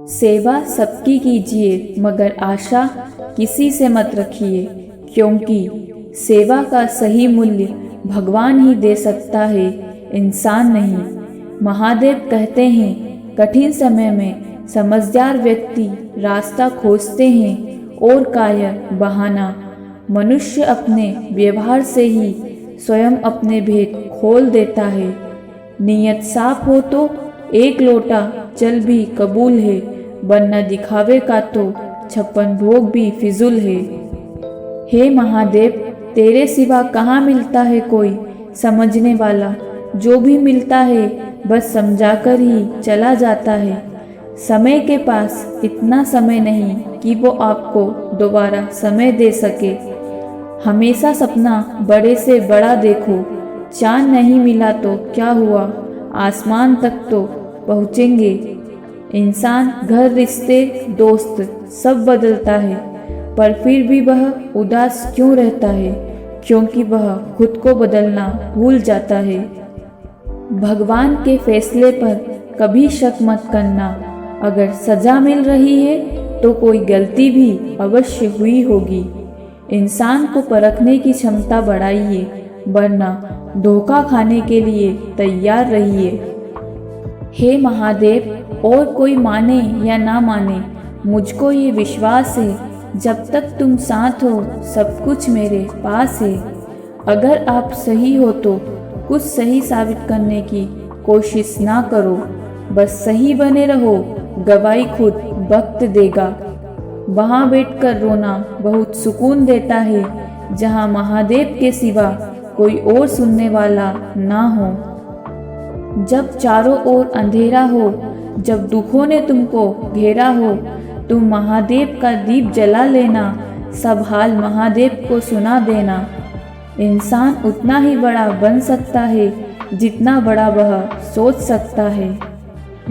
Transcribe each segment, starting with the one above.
सेवा सबकी कीजिए मगर आशा किसी से मत रखिए, क्योंकि सेवा का सही मूल्य भगवान ही दे सकता है, इंसान नहीं। महादेव कहते हैं, कठिन समय में समझदार व्यक्ति रास्ता खोजते हैं और कायर बहाना। मनुष्य अपने व्यवहार से ही स्वयं अपने भेद खोल देता है। नीयत साफ हो तो एक लोटा जल भी कबूल है, वरना दिखावे का तो 56 भोग भी फिजूल है। हे महादेव, तेरे सिवा कहाँ मिलता है कोई समझने वाला। जो भी मिलता है बस समझाकर ही चला जाता है। समय के पास इतना समय नहीं कि वो आपको दोबारा समय दे सके। हमेशा सपना बड़े से बड़ा देखो। चांद नहीं मिला तो क्या हुआ, आसमान तक तो पहुँचेंगे। इंसान, घर, रिश्ते, दोस्त सब बदलता है, पर फिर भी वह उदास क्यों रहता है? क्योंकि वह खुद को बदलना भूल जाता है। भगवान के फैसले पर कभी शक मत करना। अगर सजा मिल रही है तो कोई गलती भी अवश्य हुई होगी। इंसान को परखने की क्षमता बढ़ाइए, वरना धोखा खाने के लिए तैयार रहिए। हे महादेव, और कोई माने या ना माने, मुझको ये विश्वास है, जब तक तुम साथ हो सब कुछ मेरे पास है। अगर आप सही हो तो कुछ सही साबित करने की कोशिश ना करो, बस सही बने रहो। गवाही खुद वक्त देगा। वहाँ बैठकर रोना बहुत सुकून देता है, जहाँ महादेव के सिवा कोई और सुनने वाला ना हो। जब चारों ओर अंधेरा हो, जब दुखों ने तुमको घेरा हो, तुम महादेव का दीप जला लेना, सब हाल महादेव को सुना देना। इंसान उतना ही बड़ा बन सकता है जितना बड़ा वह सोच सकता है।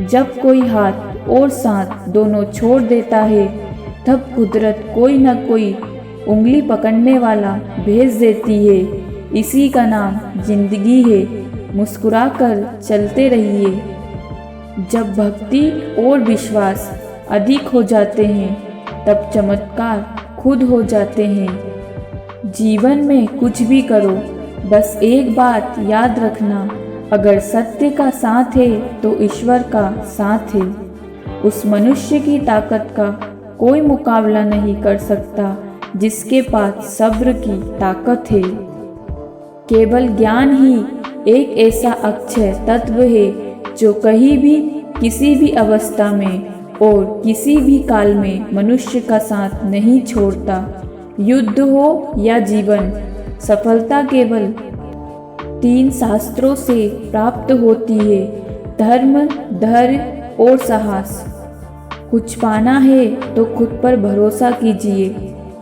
जब कोई हाथ और सांस दोनों छोड़ देता है, तब कुदरत कोई न कोई उंगली पकड़ने वाला भेज देती है। इसी का नाम जिंदगी है। मुस्कुराकर चलते रहिए। जब भक्ति और विश्वास अधिक हो जाते हैं, तब चमत्कार खुद हो जाते हैं। जीवन में कुछ भी करो, बस एक बात याद रखना, अगर सत्य का साथ है तो ईश्वर का साथ है। उस मनुष्य की ताकत का कोई मुकाबला नहीं कर सकता जिसके पास सब्र की ताकत है। केवल ज्ञान ही एक ऐसा अक्षय तत्व है जो कहीं भी, किसी भी अवस्था में और किसी भी काल में मनुष्य का साथ नहीं छोड़ता। युद्ध हो या जीवन, सफलता केवल 3 शास्त्रों से प्राप्त होती है: धर्म, धैर्य और साहस। कुछ पाना है तो खुद पर भरोसा कीजिए,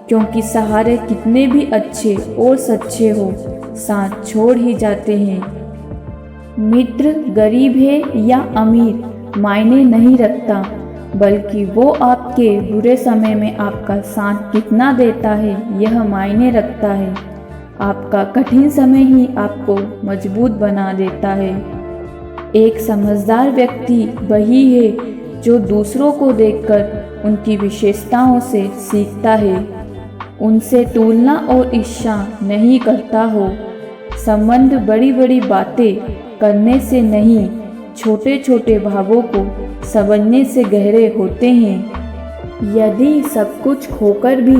क्योंकि सहारे कितने भी अच्छे और सच्चे हो, साथ छोड़ ही जाते हैं। मित्र गरीब है या अमीर मायने नहीं रखता, बल्कि वो आपके बुरे समय में आपका साथ कितना देता है यह मायने रखता है। आपका कठिन समय ही आपको मजबूत बना देता है। एक समझदार व्यक्ति वही है जो दूसरों को देखकर उनकी विशेषताओं से सीखता है, उनसे तुलना और ईर्ष्या नहीं करता हो। संबंध बड़ी बड़ी बातें करने से नहीं, छोटे छोटे भावों को समझने से गहरे होते हैं। यदि सब कुछ खोकर भी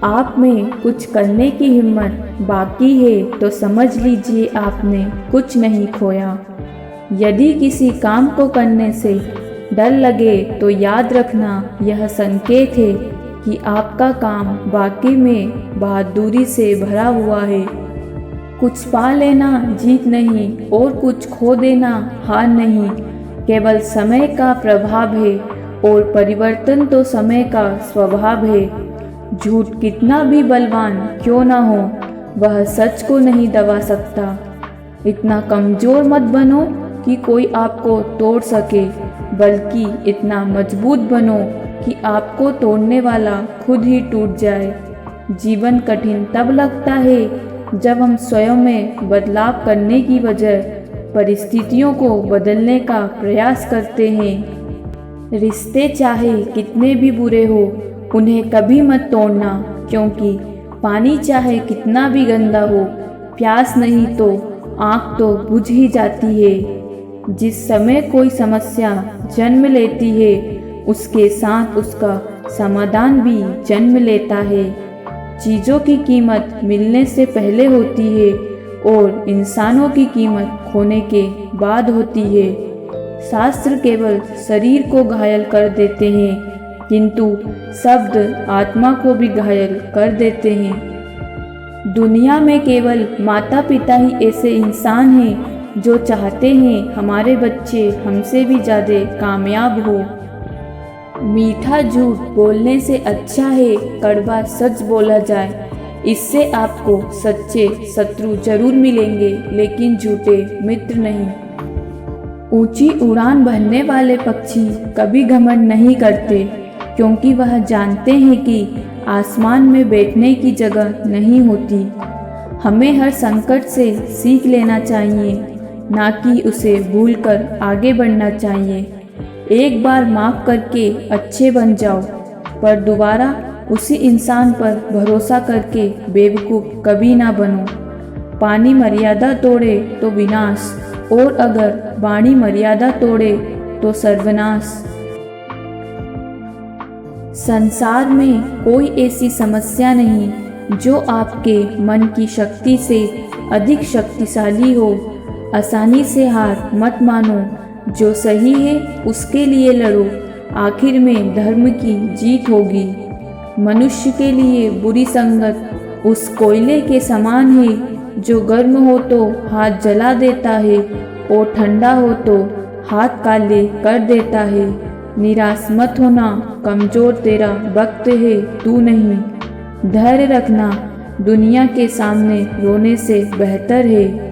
आप में कुछ करने की हिम्मत बाकी है, तो समझ लीजिए आपने कुछ नहीं खोया। यदि किसी काम को करने से डर लगे तो याद रखना यह संकेत है कि आपका काम वाकई में बहादुरी से भरा हुआ है। कुछ पा लेना जीत नहीं और कुछ खो देना हार नहीं, केवल समय का प्रभाव है और परिवर्तन तो समय का स्वभाव है। झूठ कितना भी बलवान क्यों ना हो, वह सच को नहीं दबा सकता। इतना कमज़ोर मत बनो कि कोई आपको तोड़ सके, बल्कि इतना मजबूत बनो कि आपको तोड़ने वाला खुद ही टूट जाए। जीवन कठिन तब लगता है जब हम स्वयं में बदलाव करने की बजाय परिस्थितियों को बदलने का प्रयास करते हैं। रिश्ते चाहे कितने भी बुरे हो उन्हें कभी मत तोड़ना, क्योंकि पानी चाहे कितना भी गंदा हो, प्यास नहीं तो आँख तो बुझ ही जाती है। जिस समय कोई समस्या जन्म लेती है उसके साथ उसका समाधान भी जन्म लेता है। चीज़ों की कीमत मिलने से पहले होती है और इंसानों की कीमत खोने के बाद होती है। शास्त्र केवल शरीर को घायल कर देते हैं, किंतु शब्द आत्मा को भी घायल कर देते हैं। दुनिया में केवल माता पिता ही ऐसे इंसान हैं जो चाहते हैं हमारे बच्चे हमसे भी ज़्यादा कामयाब हो। मीठा झूठ बोलने से अच्छा है कड़वा सच बोला जाए। इससे आपको सच्चे शत्रु जरूर मिलेंगे, लेकिन झूठे मित्र नहीं। ऊंची उड़ान भरने वाले पक्षी कभी घमंड नहीं करते, क्योंकि वह जानते हैं कि आसमान में बैठने की जगह नहीं होती। हमें हर संकट से सीख लेना चाहिए, ना कि उसे भूलकर आगे बढ़ना चाहिए। एक बार माफ़ करके अच्छे बन जाओ, पर दोबारा उसी इंसान पर भरोसा करके बेवकूफ़ कभी ना बनो। पानी मर्यादा तोड़े तो विनाश, और अगर वाणी मर्यादा तोड़े तो सर्वनाश। संसार में कोई ऐसी समस्या नहीं जो आपके मन की शक्ति से अधिक शक्तिशाली हो। आसानी से हार मत मानो, जो सही है उसके लिए लड़ो, आखिर में धर्म की जीत होगी। मनुष्य के लिए बुरी संगत उस कोयले के समान है जो गर्म हो तो हाथ जला देता है और ठंडा हो तो हाथ काले कर देता है। निराश मत होना, कमज़ोर तेरा वक्त है, तू नहीं। धैर्य रखना दुनिया के सामने रोने से बेहतर है।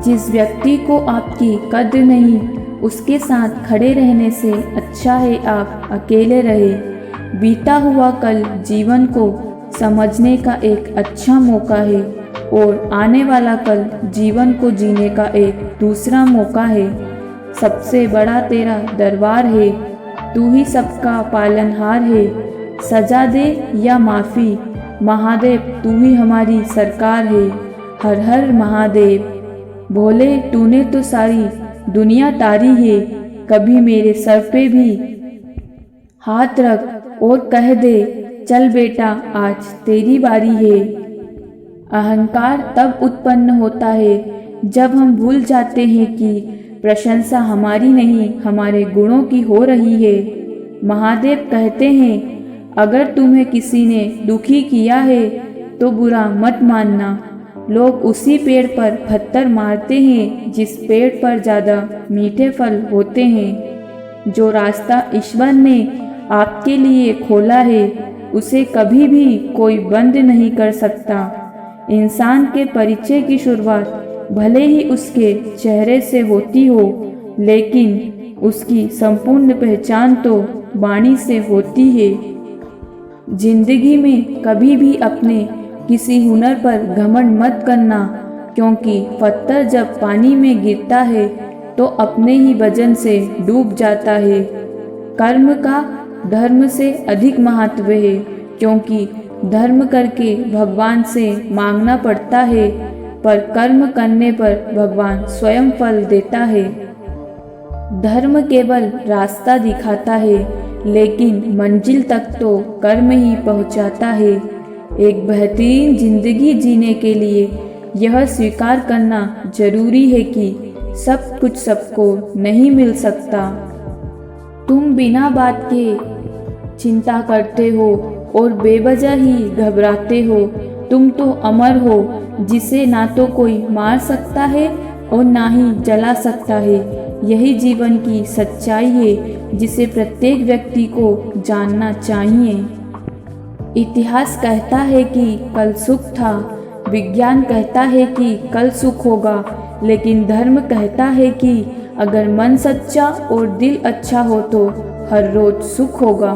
जिस व्यक्ति को आपकी कद्र नहीं, उसके साथ खड़े रहने से अच्छा है आप अकेले रहे। बीता हुआ कल जीवन को समझने का एक अच्छा मौका है, और आने वाला कल जीवन को जीने का एक दूसरा मौका है। सबसे बड़ा तेरा दरबार है, तू ही सबका पालनहार है। सजा दे या माफ़ी, महादेव तू ही हमारी सरकार है। हर हर महादेव। भोले तूने तो सारी दुनिया तारी है, कभी मेरे सर पे भी हाथ रख और कह दे चल बेटा आज तेरी बारी है। अहंकार तब उत्पन्न होता है जब हम भूल जाते हैं कि प्रशंसा हमारी नहीं हमारे गुणों की हो रही है। महादेव कहते हैं अगर तुम्हें किसी ने दुखी किया है तो बुरा मत मानना। लोग उसी पेड़ पर पत्थर मारते हैं जिस पेड़ पर ज़्यादा मीठे फल होते हैं। जो रास्ता ईश्वर ने आपके लिए खोला है उसे कभी भी कोई बंद नहीं कर सकता। इंसान के परिचय की शुरुआत भले ही उसके चेहरे से होती हो, लेकिन उसकी संपूर्ण पहचान तो वाणी से होती है। जिंदगी में कभी भी अपने किसी हुनर पर घमंड मत करना, क्योंकि पत्थर जब पानी में गिरता है तो अपने ही वजन से डूब जाता है। कर्म का धर्म से अधिक महत्व है, क्योंकि धर्म करके भगवान से मांगना पड़ता है, पर कर्म करने पर भगवान स्वयं फल देता है। धर्म केवल रास्ता दिखाता है, लेकिन मंजिल तक तो कर्म ही पहुंचाता है। एक बेहतरीन जिंदगी जीने के लिए यह स्वीकार करना जरूरी है कि सब कुछ सबको नहीं मिल सकता। तुम बिना बात के चिंता करते हो और बेवजह ही घबराते हो। तुम तो अमर हो, जिसे ना तो कोई मार सकता है और ना ही जला सकता है। यही जीवन की सच्चाई है जिसे प्रत्येक व्यक्ति को जानना चाहिए। इतिहास कहता है कि कल सुख था, विज्ञान कहता है कि कल सुख होगा, लेकिन धर्म कहता है कि अगर मन सच्चा और दिल अच्छा हो तो हर रोज सुख होगा।